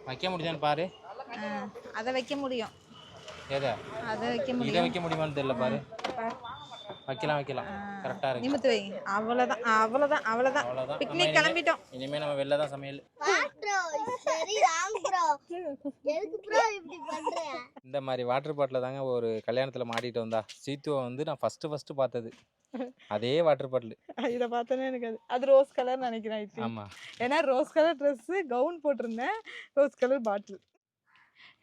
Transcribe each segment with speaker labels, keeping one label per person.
Speaker 1: வைக்க முடியுதான்னு பாரு.
Speaker 2: அதை வைக்க முடியும்.
Speaker 1: எதை?
Speaker 2: அதை வைக்க முடியும்.
Speaker 1: இதை வைக்க முடியுமான்னு தெரியல பாரு. வைக்கலாம் கரெக்டா இருக்கு.
Speaker 2: நிமித்து வை. அவ்வளவுதான். பிக்னிக் கிளம்பிட்டோம்.
Speaker 1: இனிமே நம்ம வெளில தான் சமையல். இந்த மாதிரி வாட்டர் பாட்டில தாங்க ஒரு கல்யாணத்துல மாட்டிட்டு வந்தா சீத்துவை வந்து நான் ஃபர்ஸ்ட் பார்த்தது. அதே வாட்டர் பாட்டில்.
Speaker 2: இதை பார்த்தோன்னே எனக்கு அது ரோஸ் கலர் நினைக்கிறேன்.
Speaker 1: ஆமா,
Speaker 2: ஏன்னா ரோஸ் கலர் ட்ரெஸ் கவுன் போட்டிருந்தேன், rose colour bottle.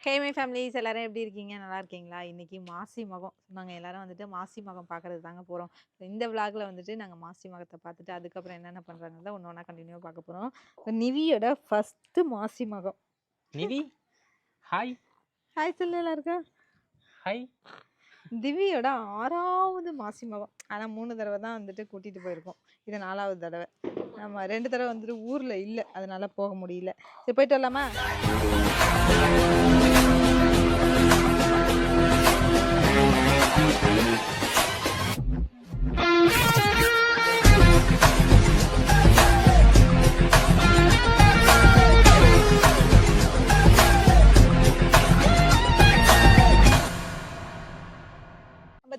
Speaker 2: Hey my families, எல்லாரும் எப்படி இருக்கீங்க? நல்லா இருக்கீங்களா? இன்றைக்கி மாசி மகம் நாங்கள் எல்லோரும் வந்துட்டு மாசி மகம் பார்க்குறது தாங்க போகிறோம். இந்த விளாகில் வந்துட்டு நாங்கள் மாசி மகத்தை பார்த்துட்டு அதுக்கப்புறம் என்னென்ன பண்ணுறாங்க ஒன்று ஒன்றா கண்டினியூவாக பார்க்க போகிறோம். நிவியோட ஃபஸ்ட்டு மாசி மகம்.
Speaker 1: நிவி ஹாய்
Speaker 2: சொல்லு எல்லாருக்கா
Speaker 1: ஹாய்.
Speaker 2: திவியோட 6வது மாசி மகம். ஆனால் 3 தடவை தான் வந்துட்டு கூட்டிகிட்டு போயிருக்கோம். இது 4வது தடவை. நம்ம 2 தடவை வந்துட்டு ஊரில் இல்லை, அதனால போக முடியல. சரி, போயிட்டு வரலாமா?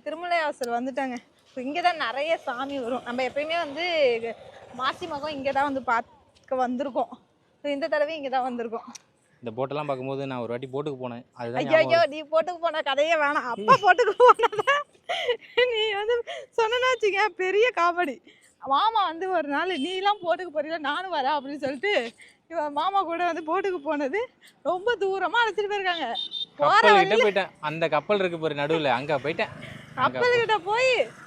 Speaker 2: திருமலைவாசல் வந்துட்டாங்க. இங்கே தான் நிறைய சாமி வரும். நம்ம எப்பயுமே வந்து மாசி மகம் இங்கே தான் வந்து பார்க்க வந்திருக்கோம். இந்த தடவை இங்கே தான் வந்திருக்கோம்.
Speaker 1: இந்த போட்டெல்லாம் பார்க்கும்போது நான் ஒரு வாட்டி போட்டுக்கு போனேன்.
Speaker 2: ஐயோ, நீ போட்டுக்கு போன கதையே வேணாம். அப்பா போட்டுக்கு போனத நீ வந்து சொன்னாச்சுங்க, பெரிய காமெடி. மாமா வந்து ஒரு நாள் நீலாம் போட்டுக்கு போறீல, நானும் வரேன் அப்படின்னு சொல்லிட்டு இவன் மாமா கூட வந்து போட்டுக்கு போனது. ரொம்ப தூரமா அழைச்சிட்டு போயிருக்காங்க.
Speaker 1: போயிட்டேன். அந்த கப்பல் இருக்கு பாரு நடுவுல, அங்க போயிட்டேன்.
Speaker 2: கப்பல் கிட்ட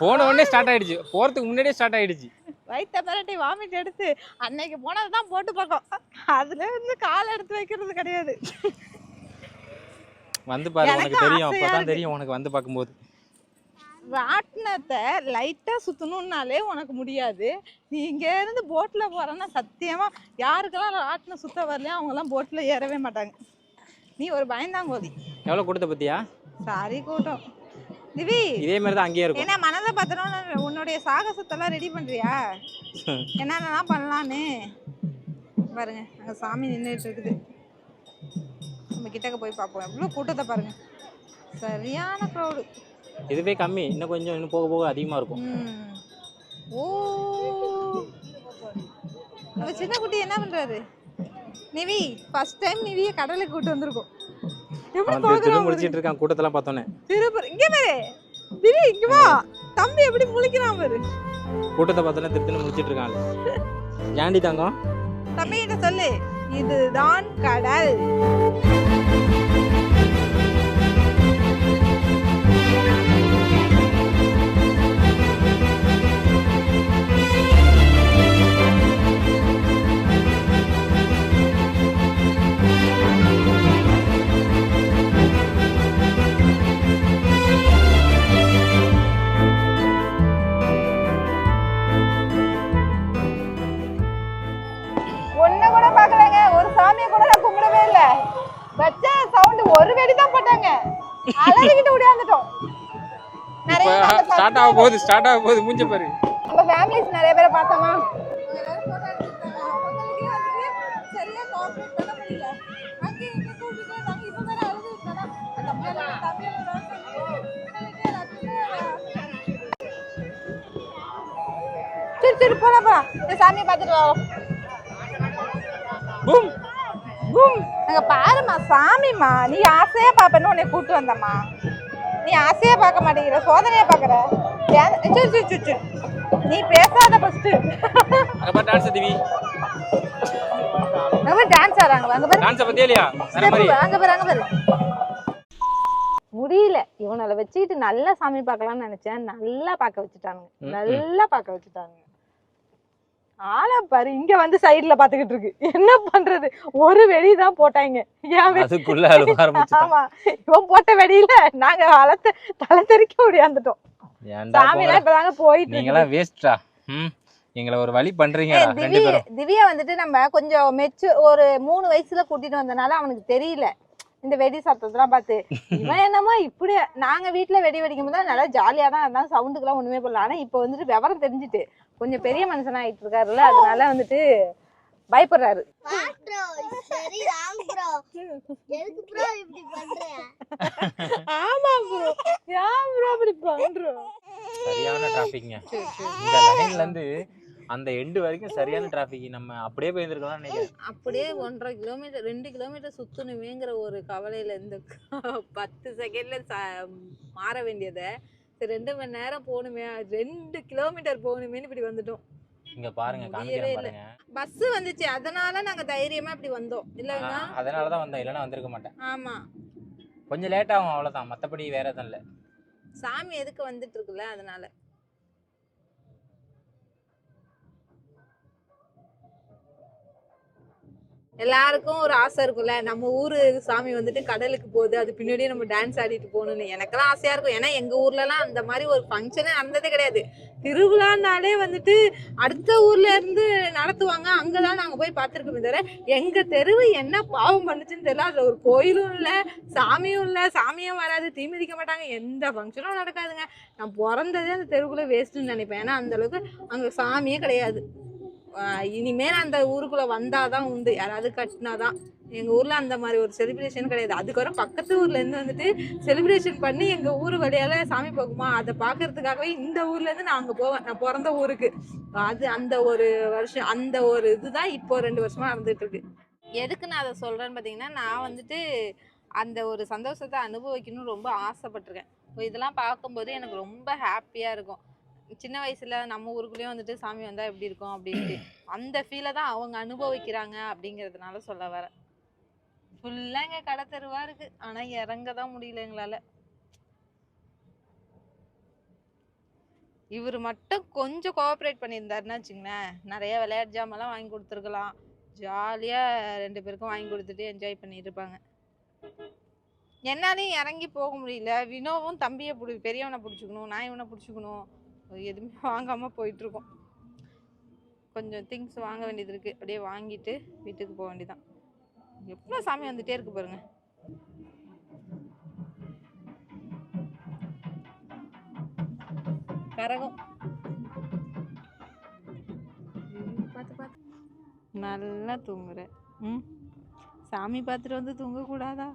Speaker 1: போன உடனே ஸ்டார்ட் ஆயிடுச்சு. போறதுக்கு முன்னாடியே ஸ்டார்ட் ஆயிடுச்சு.
Speaker 2: வயிற்ற பரட்டி வாமிட் எடுத்து அன்னைக்கு போனதுதான் போட்டு பக்கம். அதுல இருந்து கால் எடுத்து வைக்கிறது கிடையாது.
Speaker 1: வந்து பாரு, உனக்கு தெரியும். அப்பதான் தெரியும் உனக்கு வந்து பார்க்கும்போது.
Speaker 2: ராட்டினத்தை லைட்டா சுத்தணும்னாலே உனக்கு முடியாது. நீ இங்க இருந்து போட்ல போறேன்னா சத்தியமா யாருக்கெல்லாம் ராட்டினம் சுத்த வரலையோ அவங்க எல்லாம் போட்ல ஏறவே மாட்டாங்க. நீ ஒரு பயந்தாங்கோதி.
Speaker 1: எவ்வளவு கூட்டத்தை பத்தியா?
Speaker 2: சாரி கூட்டம். திவி
Speaker 1: இதே மாதிரி தான் அங்கேயே இருக்கும்.
Speaker 2: ஏன்னா மனதை பார்த்தோன்னா உன்னுடைய சாகசத்தெல்லாம் ரெடி பண்றியா? என்னென்னலாம் பண்ணலான்னு பாருங்க. அங்கே சாமி நின்றுட்டு இருக்குது. நம்ம கிட்டக்க போய் பார்ப்போம். எவ்வளோ கூட்டத்தை பாருங்க. சரியான க்ரௌடு.
Speaker 1: இதுவே கம்மி, இன்னும் கொஞ்சம் போக போக அதிகமாக இருக்கும்.
Speaker 2: ஓ, நம்ம சின்ன குட்டி என்ன பண்றாரு? நிவி ஃபர்ஸ்ட் டைம் நிவியை கடலுக்கு கூட்டு வந்திருக்கோம்.
Speaker 1: முடிச்சிட்டு இருக்கான் கூட்டத்தெல்லாம் பார்த்தோன்னே.
Speaker 2: திருப்பூர் இங்கே பாரு. திவி இங்க வா. தம்பி எப்படி முழிக்கிறான் பாரு.
Speaker 1: கூட்டத்தை பார்த்தோன்னே திருப்பி முடிச்சிட்டு இருக்கான். ஏண்டி தங்கம்?
Speaker 2: தம்பி கிட்ட சொல்லு, இதுதான் கடல். ஒரு வெடி தான் போட்டாங்க. அலறிக்கிட்டு ஓடியாந்துட்டோம். நிறைய
Speaker 1: ஸ்டார்ட் ஆக போகுது மூஞ்ச பாரு.
Speaker 2: நம்ம ஃபேமிலிஸ் நிறைய பேரை பார்த்தோமா? எல்லாரும் போட்டோ எடுத்துட்டாங்க. அவங்களுக்கு வந்து சரியா கோஆபரேட் பண்ண முடியல. அங்க இங்க கூப்பிட்டு நாங்க இப்ப வேற அழுதுட்டோம். அந்த தமிழ்ல சரி போலாம். இந்த சாமியை பார்த்துட்டு வரோம்.
Speaker 1: Boom
Speaker 2: boom. அங்க பாருமா சாமிமா. நீ ஆசையா பாப்பேன்னு உன்னை கூட்டு வந்தம்மா. நீ ஆசையா பார்க்க மாட்டேங்கிற, சோதனையா பாக்குற. நீ பேசாத ஃபர்ஸ்ட்.
Speaker 1: அங்க டான்ஸ் திவி.
Speaker 2: அங்க டான்ஸ் ஆறாங்க. அங்க பாரு.
Speaker 1: டான்ஸ் பத்தியலையா?
Speaker 2: அங்க பாரு. முடியல. இவனால வச்சுக்கிட்டு நல்லா சாமி பார்க்கலாம்னு நினைச்சேன். நல்லா பார்க்க வச்சுட்டாங்க. ஆளை பாரு, இங்க வந்து சைடுல பாத்துக்கிட்டு இருக்கு. என்ன பண்றது? ஒரு வெடிதான் போட்டாங்க.
Speaker 1: அதுக்குள்ள அழுவ ஆரம்பிச்சிட்டான்.
Speaker 2: ஆமா, இவன் போட்ட வெடியில நாங்க தலை தெறிக்க முடியாந்துட்டோம். சாமிலாம் இப்பதாங்க போயிட்டு.
Speaker 1: நீங்களா வேஸ்டா. எங்களை ஒரு வழி பண்றீங்க.
Speaker 2: திவ்யா வந்துட்டு நம்ம கொஞ்சம் ஒரு 3 வயசுல கூட்டிட்டு வந்தனால அவனுக்கு தெரியல இந்த வெடி சத்தத்தெல்லாம் பார்த்து. இவன் என்னமா இப்படி நாங்க வீட்டுல வெடி வெடிக்கும் போது நல்லா ஜாலியா தான் இருந்தாலும் சவுண்டுக்கெல்லாம் ஒண்ணுமே போடல. ஆனா இப்ப வந்துட்டு விவரம் தெரிஞ்சுட்டு கொஞ்சம் பெரிய மனுஷனா ஆயிட்டு இருக்காருல்ல, அதனால வந்துட்டு பயப்படுறாரு.
Speaker 3: எதுக்கு ப்ரோ இப்படி பண்ற?
Speaker 2: ஆமா ப்ரோ, ஏன் ப்ரோ அப்படி பண்றோம்?
Speaker 1: சரியான டிராஃபிக்ங்க.
Speaker 2: சரி சரி.
Speaker 1: இந்த லைன்ல இருந்து அந்த எண்டு வரைக்கும் சரியான டிராஃபிக். நம்ம அப்படியே போயிருந்துருக்கலாம் நினைக்கிறேன்.
Speaker 2: அப்படியே 1.5 கிலோமீட்டர் 2 கிலோமீட்டர் சுத்தணுமேங்கிற ஒரு கவலையில இந்த 10 செகண்ட்ல மாற வேண்டியதை 2 மணி நேரம் போகணுமே, 2 கிலோமீட்டர் போகணுமேன்னு இப்படி வந்துட்டோம்.
Speaker 1: இங்க பாருங்க,
Speaker 2: முடியவே
Speaker 1: காமிக்கிறேன்
Speaker 2: இல்ல.
Speaker 1: பாருங்க.
Speaker 2: பஸ் வந்துச்சு, அதனால நாங்க தைரியமா இப்படி வந்தோம் இல்லைன்னா.
Speaker 1: அதனால தான் வந்தேன், இல்லைன்னா வந்திருக்க மாட்டேன்.
Speaker 2: ஆமா,
Speaker 1: கொஞ்சம் லேட் ஆகும் அவ்வளவுதான், மத்தபடி வேற எதுவும் இல்லை.
Speaker 2: சாமி எதுக்கு வந்துட்டு இருக்குல்ல அதனால. எல்லாருக்கும் ஒரு ஆசை இருக்கும்ல, நம்ம ஊரு சாமி வந்துட்டு கடலுக்கு போகுது, அது பின்னாடியே நம்ம டான்ஸ் ஆடிட்டு போகணும்னு. எனக்கெல்லாம் ஆசையா இருக்கும். ஏன்னா எங்க ஊர்லலாம் அந்த மாதிரி ஒரு ஃபங்க்ஷனே நடந்ததே கிடையாது. திருவிழானாலே வந்துட்டு அடுத்த ஊர்ல இருந்து நடத்துவாங்க, அங்கதான் நாங்க போய் பார்த்துருக்கோமே தவிர எங்க தெருவு என்ன பாவம் பண்ணுச்சுன்னு தெரியல. அதுல ஒரு கோயிலும் இல்லை, சாமியும் இல்லை, சாமியும் வராது, தீ மிதிக்க மாட்டாங்க, எந்த ஃபங்க்ஷனும் நடக்காதுங்க. நான் பிறந்ததே அந்த தெருவுக்குள்ள வேஸ்ட்டுன்னு நினைப்பேன். ஏன்னா அந்த அளவுக்கு அங்க சாமியே கிடையாது. இனிமேல் அந்த ஊருக்குள்ள வந்தாதான் உண்டு, யாராவது கட்டினாதான். எங்க ஊர்ல அந்த மாதிரி ஒரு செலிப்ரேஷன் கிடையாது. அதுக்கப்புறம் பக்கத்து ஊர்ல இருந்து வந்துட்டு செலிப்ரேஷன் பண்ணி எங்க ஊர் வழியால சாமி போகுமா, அதை பாக்குறதுக்காகவே இந்த ஊர்ல இருந்து நான் அங்க போவேன், நான் பிறந்த ஊருக்கு. அது அந்த ஒரு வருஷம், அந்த ஒரு இதுதான் இப்போ 2 வருஷமா நடந்துட்டு இருக்கு. எதுக்கு நான் அதை சொல்றேன்னு பாத்தீங்கன்னா, நான் வந்துட்டு அந்த ஒரு சந்தோஷத்தை அனுபவிக்கணும்னு ரொம்ப ஆசைப்பட்டிருக்கேன். இதெல்லாம் பார்க்கும்போது எனக்கு ரொம்ப ஹாப்பியா இருக்கும். சின்ன வயசுல நம்ம ஊருக்குள்ளேயும் வந்துட்டு சாமி வந்தா எப்படி இருக்கும் அப்படின்ட்டு அந்த ஃபீலை தான் அவங்க அனுபவிக்கிறாங்க அப்படிங்கிறதுனால சொல்ல வரேன். ஃபுல்லா இங்க கடை தெருவா இருக்கு, ஆனா இறங்க தான் முடியல எங்களால. இவர் மட்டும் கொஞ்சம் கோஆப்ரேட் பண்ணியிருந்தாருன்னா வச்சுங்களேன், நிறைய விளையாட்டு ஜாமெல்லாம் வாங்கி கொடுத்துருக்கலாம். ஜாலியா 2 பேருக்கும் வாங்கி கொடுத்துட்டு என்ஜாய் பண்ணிட்டு இருப்பாங்க. என்னாலையும் இறங்கி போக முடியல. வினோவும் தம்பியை பெரியவனை பிடிச்சிக்கணும், நான் இவனை பிடிச்சிக்கணும், எதுவுமே வாங்காம போயிட்டு இருக்கோம். கொஞ்சம் திங்ஸ் வாங்க வேண்டியது இருக்கு, அப்படியே வாங்கிட்டு வீட்டுக்கு போக வேண்டியதான். எவ்வளோ சாமி வந்துட்டே இருக்கு பாருங்க. கரகம் பார்த்து பார்த்து நல்லா தூங்குற. சாமி பார்த்துட்டு வந்து தூங்க கூடாதா?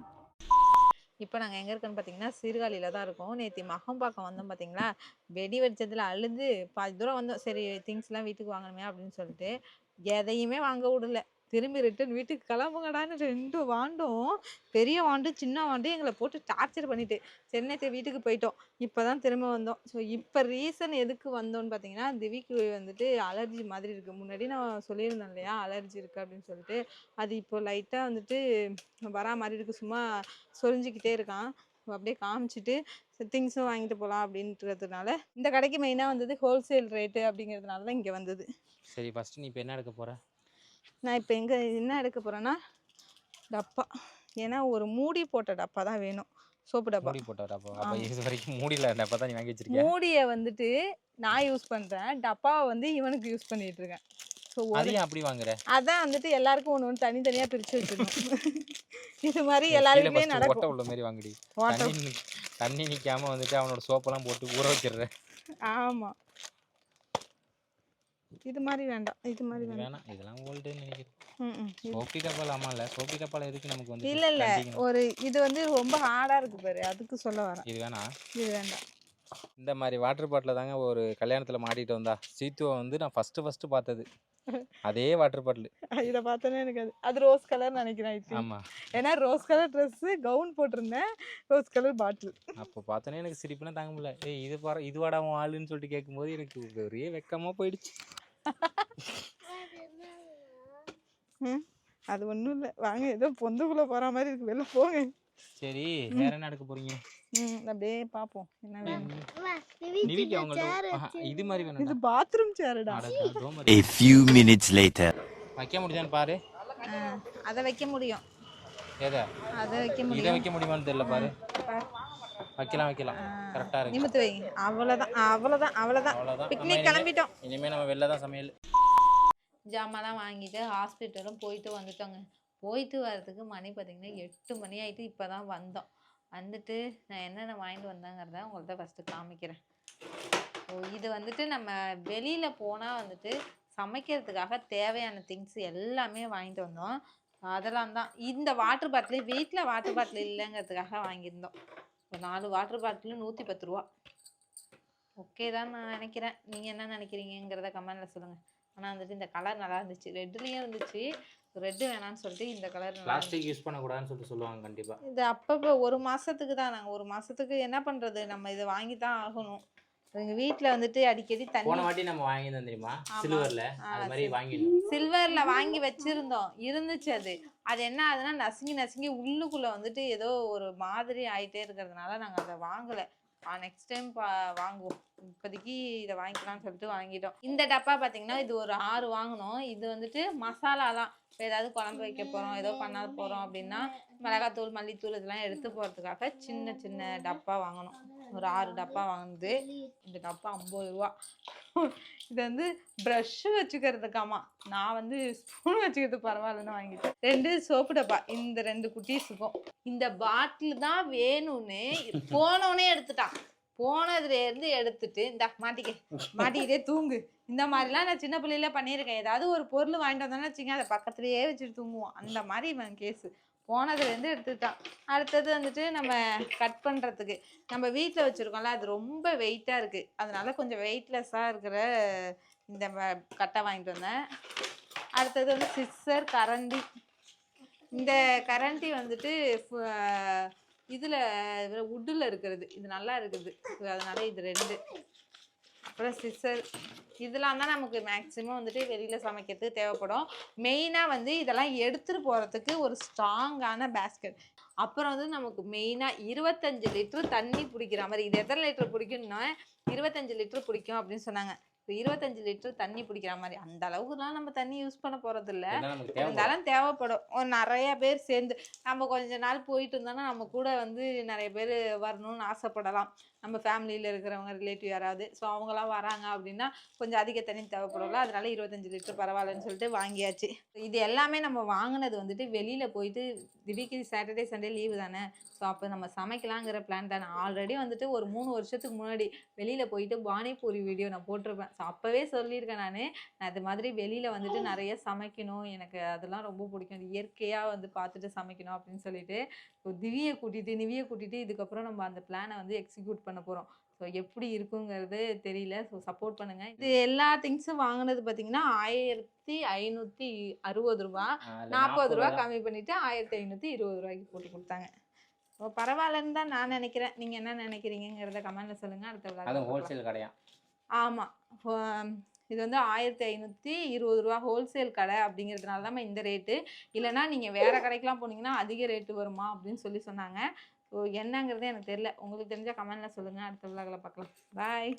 Speaker 2: இப்போ நாங்கள் எங்கே இருக்கோன்னு பார்த்தீங்கன்னா சீர்காழியில் தான் இருக்கோம். நேற்று மகம்பாக்கம் வந்தோம் பார்த்தீங்களா, வெடி வெடிச்சதில் அழுது பாதி தூரம் வந்தோம். சரி திங்ஸ்லாம் வீட்டுக்கு வாங்கணுமே அப்படின்னு சொல்லிட்டு எதையுமே வாங்க விடல. திரும்பி ரிட்டன் வீட்டுக்கு கிளம்புங்கடான்னு 2 வாண்டும், பெரிய வாண்டு சின்ன வாண்டு எங்களை போட்டு டார்ச்சர் பண்ணிட்டு சரி நேற்று வீட்டுக்கு போயிட்டோம். இப்போ தான் திரும்ப வந்தோம். ஸோ இப்போ ரீசன் எதுக்கு வந்தோன்னு பார்த்தீங்கன்னா, திவிக்கு வந்துட்டு அலர்ஜி மாதிரி இருக்குது. முன்னாடி நான் சொல்லியிருந்தேன் இல்லையா அலர்ஜி இருக்குது அப்படின்னு சொல்லிட்டு, அது இப்போ லைட்டாக வந்துட்டு வரா மாதிரி இருக்குது. சும்மா சொரிஞ்சிக்கிட்டே இருக்கான். அப்படியே காமிச்சிட்டு திங்ஸும் வாங்கிட்டு போகலாம் அப்படின்றதுனால இந்த கடைக்கு மெயினாக வந்தது. ஹோல்சேல் ரேட்டு அப்படிங்கிறதுனால தான் இங்கே வந்தது.
Speaker 1: சரி, ஃபர்ஸ்ட் நீ இப்போ என்ன எடுக்க போற?
Speaker 2: நான் இப்போ என்ன எடுக்க போகிறேன்னா டப்பா. ஏன்னா ஒரு மூடி போட்ட டப்பா தான் வேணும், சோப்பு டப்பா.
Speaker 1: மூடி போட்ட டப்பா? அப்போ இது வரைக்கும் மூடியில் டப்பா தான் நீ வாங்கி வச்சிருக்கேன்.
Speaker 2: மூடியை வந்துட்டு நான் யூஸ் பண்ணுறேன், டப்பாவை வந்து இவனுக்கு யூஸ் பண்ணிட்டு இருக்கேன். ஸோ
Speaker 1: அதையும் அப்படி வாங்குற?
Speaker 2: அதான் வந்துட்டு எல்லாருக்கும் ஒன்று ஒன்று தனித்தனியாக பிரித்து வச்சுக்கணும். இது மாதிரி எல்லாருக்குமே நடக்கும்.
Speaker 1: ஓட்ட உள்ள மாதிரி வாங்குடி. தண்ணி நிற்காம வந்துட்டு அவனோட சோப்பெல்லாம் போட்டு ஊற வச்சிடுறேன்.
Speaker 2: ஆமாம், இது மாதிரி வேண்டாம், இது மாதிரி
Speaker 1: வேணாம், இதெல்லாம் ஓல்டுன்னு நினைக்கிறேன். சோப்பி டப்பால் ஆமாம்ல, சோப்பி டப்பால் எதுக்கு நமக்கு வந்து?
Speaker 2: இல்லை இல்லை, ஒரு இது வந்து ரொம்ப ஹார்டாக இருக்கு பாரு, அதுக்கு சொல்ல வரேன்.
Speaker 1: இது வேணாம்,
Speaker 2: இது வேண்டாம்.
Speaker 1: இந்த மாதிரி வாட்டர் பாட்டில் தாங்க ஒரு கல்யாணத்தில் மாட்டிட்டு வந்தா சீத்துவை வந்து நான் ஃபஸ்ட்டு பார்த்தது. அதே வாட்டர் பாட்டில்.
Speaker 2: இதை பார்த்தோன்னே எனக்கு அது ரோஸ் கலர் நினைக்கிறேன்.
Speaker 1: ஆமாம்,
Speaker 2: ஏன்னா ரோஸ் கலர் ட்ரெஸ்ஸு கவுன் போட்டிருந்தேன், ரோஸ் கலர் பாட்டில்.
Speaker 1: அப்போ பார்த்தோன்னே எனக்கு சிரிப்புலாம் தாங்க முடியல. ஏய் இது பாரு, இது வாடா உன் ஆளுன்னு சொல்லிட்டு கேட்கும்போது எனக்கு ஒரே வெக்கமாக போயிடுச்சு.
Speaker 2: அது ஒன்றும் இல்லை, வாங்க ஏதோ பொந்துக்குள்ளே போகிற மாதிரி இருக்கு, வெளில போங்க.
Speaker 1: சரி, வேற என்ன எடுக்க போறீங்க?
Speaker 2: அப்படியே பார்ப்போம் என்ன வேணும்.
Speaker 1: நிவிக்கு அவங்கள்ட்ட இது மாதிரி வேணும்.
Speaker 2: இது bathroom சேருடா.
Speaker 4: A few minutes later.
Speaker 1: வைக்க முடியுதான்னு பாரு.
Speaker 2: அதை வைக்க முடியும்.
Speaker 1: எதை?
Speaker 2: அதை வைக்க முடியும்.
Speaker 1: இதை வைக்க முடியுமான்னு தெரியல பாரு. வைக்கலாம் கரெக்டாக இருக்கு.
Speaker 2: நிமித்து வை. அவ்வளோதான். பிக்னிக் கிளம்பிட்டோம்.
Speaker 1: இனிமேல் நம்ம வெளில தான் சமையல்.
Speaker 2: ஜாமான்லாம் வாங்கிட்டு ஹாஸ்பிட்டலும் போயிட்டு வந்துட்டோங்க. போயிட்டு வரதுக்கு மணி பார்த்திங்கன்னா 8 மணி ஆகிட்டு. இப்போ தான் வந்தோம். வந்துட்டு நான் என்னென்ன வாங்கிட்டு வந்தேங்கிறத உங்கள்கிட்ட ஃபஸ்ட்டு காமிக்கிறேன். இது வந்துட்டு நம்ம வெளியில் போனால் வந்துட்டு சமைக்கிறதுக்காக தேவையான திங்ஸ் எல்லாமே வாங்கிட்டு வந்தோம். அதெல்லாம் தான். இந்த வாட்டர் பாட்டில் வீட்டில் வாட்டர் பாட்டில் இல்லைங்கிறதுக்காக வாங்கியிருந்தோம். ஒரு 4 வாட்டர் பாட்டில் 110 ரூபா. ஓகே தான் நான் நினைக்கிறேன். நீங்கள் என்ன நினைக்கிறீங்கிறத கமெண்டில் சொல்லுங்கள். ஆனால் வந்துட்டு இந்த கலர் நல்லா இருந்துச்சு. ரெட்லேயும் இருந்துச்சு. ரெட்டு வேணான்னு சொல்லிட்டு இந்த கலர்
Speaker 1: பிளாஸ்டிக் யூஸ் பண்ணக்கூடாதுன்னு சொல்லிட்டு சொல்லுவாங்க கண்டிப்பாக.
Speaker 2: இது அப்பப்போ 1 மாதத்துக்கு தான். நாங்கள் 1 மாதத்துக்கு என்ன பண்ணுறது, நம்ம இதை வாங்கி தான் ஆகணும். எங்கள் வீட்டில் வந்துட்டு அடிக்கடி
Speaker 1: போன
Speaker 2: தண்ணி
Speaker 1: வாட்டி நம்ம வாங்கியிருந்தோம் தெரியுமா,
Speaker 2: ஆமா.
Speaker 1: சில்வர்ல, அது மாதிரி வாங்கிடணும்.
Speaker 2: சில்வரில் வாங்கி வச்சுருந்தோம், இருந்துச்சு. அது என்ன ஆகுதுன்னா நசுங்கி நசுங்கி உள்ளுக்குள்ளே வந்துட்டு ஏதோ ஒரு மாதிரி ஆகிட்டே இருக்கிறதுனால நாங்கள் அதை வாங்கலை. நெக்ஸ்ட் டைம் வாங்குவோம். இப்போதைக்கு இதை வாங்கிக்கலாம்னு சொல்லிட்டு வாங்கிட்டோம். இந்த டப்பா பார்த்தீங்கன்னா இது ஒரு 6 வாங்கினோம். இது வந்துட்டு மசாலாலாம் இப்போ ஏதாவது குழம்பு வைக்க போகிறோம், ஏதோ பண்ண போகிறோம் அப்படின்னா மிளகாத்தூள் மல்லித்தூள் இதெல்லாம் எடுத்து போகிறதுக்காக சின்ன சின்ன டப்பா வாங்கணும். ஒரு 6 டப்பா வாங்குது. இந்த டப்பா 50 ரூபா. இது வந்து ப்ரஷ்ஷு வச்சுக்கிறதுக்காமா. நான் வந்து ஸ்பூன் வச்சுக்கிறது பரவாயில்லன்னு வாங்கிட்டேன். 2 சோப்பு டப்பா இந்த 2 குட்டீஸுக்கும். இந்த பாட்டில் தான் வேணும்னு போனோடனே எடுத்துட்டான். போனதுலேருந்து எடுத்துட்டு இந்த மாட்டிக்கிட்டே தூங்கு. இந்த மாதிரிலாம் நான் சின்ன பிள்ளையில பண்ணியிருக்கேன். ஏதாவது ஒரு பொருள் வாங்கிட்டு வந்தோம்னா வச்சுங்க, அதை பக்கத்துலேயே வச்சுட்டு தூங்குவோம். அந்த மாதிரி இவன் கேஸு. போனதுலேருந்து எடுத்துட்டான். அடுத்தது வந்துட்டு நம்ம கட் பண்ணுறதுக்கு நம்ம வீட்டில் வச்சுருக்கோம்ல, அது ரொம்ப வெயிட்டாக இருக்குது. அதனால கொஞ்சம் வெயிட்லெஸ்ஸாக இருக்கிற இந்த கட்டை வாங்கிட்டு வந்தேன். அடுத்தது வந்து சிஸ்ஸர், கரண்டி. இந்த கரண்டி வந்துட்டு இதில் உட்டில் இருக்கிறது. இது நல்லா இருக்குது, அதனால இது 2. அப்புறம் சிஸ்ஸர். இதெல்லாம் தான் நமக்கு மேக்ஸிமம் வந்துட்டு வெளியில் சமைக்கிறதுக்கு தேவைப்படும். மெயினாக வந்து இதெல்லாம் எடுத்துகிட்டு போகிறதுக்கு ஒரு ஸ்ட்ராங்கான பேஸ்கெட். அப்புறம் வந்து நமக்கு மெயினாக 25 லிட்டர் தண்ணி பிடிக்கிற மாதிரி. இது எத்தனை லிட்டர் பிடிக்கும்னா 25 லிட்டர் பிடிக்கும் அப்படின்னு சொன்னாங்க. இப்போ 25 லிட்டர் தண்ணி பிடிக்கிற மாதிரி. அந்த அளவுக்குலாம் நம்ம தண்ணி யூஸ் பண்ண போகிறதில்ல, இருந்தாலும் தேவைப்படும். ஒரு நிறைய பேர் சேர்ந்து நம்ம கொஞ்ச நாள் போயிட்டு இருந்தோம்னா நம்ம கூட வந்து நிறைய பேர் வரணும்னு ஆசைப்படலாம். நம்ம ஃபேமிலியில் இருக்கிறவங்க ரிலேட்டிவ் யாராவது. ஸோ அவங்களாம் வராங்க அப்படின்னா கொஞ்சம் அதிக தண்ணி தேவைப்படும்ல, அதனால 25 லிட்டர் பரவாயில்லன்னு சொல்லிட்டு வாங்கியாச்சு. இது எல்லாமே நம்ம வாங்கினது வந்துட்டு வெளியில் போயிட்டு திடீர்க்கு சாட்டர்டே சண்டே லீவு தானே, ஸோ அப்போ நம்ம சமைக்கலாங்கிற பிளான் தானே. ஆல்ரெடி வந்துட்டு ஒரு 3 வருஷத்துக்கு முன்னாடி வெளியில் போயிட்டு பானிபூரி வீடியோ நான் போட்டிருப்பேன். ஸோ அப்போவே சொல்லியிருக்கேன் நான் அது மாதிரி வெளியில் வந்துட்டு நிறைய சமைக்கணும், எனக்கு அதெல்லாம் ரொம்ப பிடிக்கும், இயற்கையாக வந்து பார்த்துட்டு சமைக்கணும் அப்படின்னு சொல்லிட்டு நிவியை கூட்டிகிட்டு இதுக்கப்புறம் நம்ம அந்த பிளானை வந்து எக்ஸிக்யூட் பண்ண போகிறோம். ஸோ எப்படி இருக்குங்கிறது தெரியல. ஸோ சப்போர்ட் பண்ணுங்கள். இது எல்லா திங்ஸும் வாங்கினது பார்த்தீங்கன்னா 1560 ரூபா. 40 ரூபா கம்மி பண்ணிவிட்டு 1520 ரூபாய்க்கு போட்டு கொடுத்தாங்க. ஸோ பரவாயில்லன்னு தான் நான் நினைக்கிறேன். நீங்கள் என்ன நினைக்கிறீங்கிறத கமெண்ட்டில் சொல்லுங்கள். அடுத்த
Speaker 1: ஹோல்சேல் கடையா?
Speaker 2: ஆமாம், இது வந்து 1520 ரூபா ஹோல்சேல் கடை அப்படிங்கிறதுனால தான் இந்த ரேட்டு. இல்லைனா நீங்கள் வேறு கடைக்கெலாம் போனீங்கன்னா அதிக ரேட்டு வருமா அப்படின்னு சொன்னாங்க. ஸோ என்னங்கிறது எனக்கு தெரியல. உங்களுக்கு தெரிஞ்சால் கமெண்டில் சொல்லுங்கள். அடுத்த விழாக்களை பார்க்கலாம். பாய்.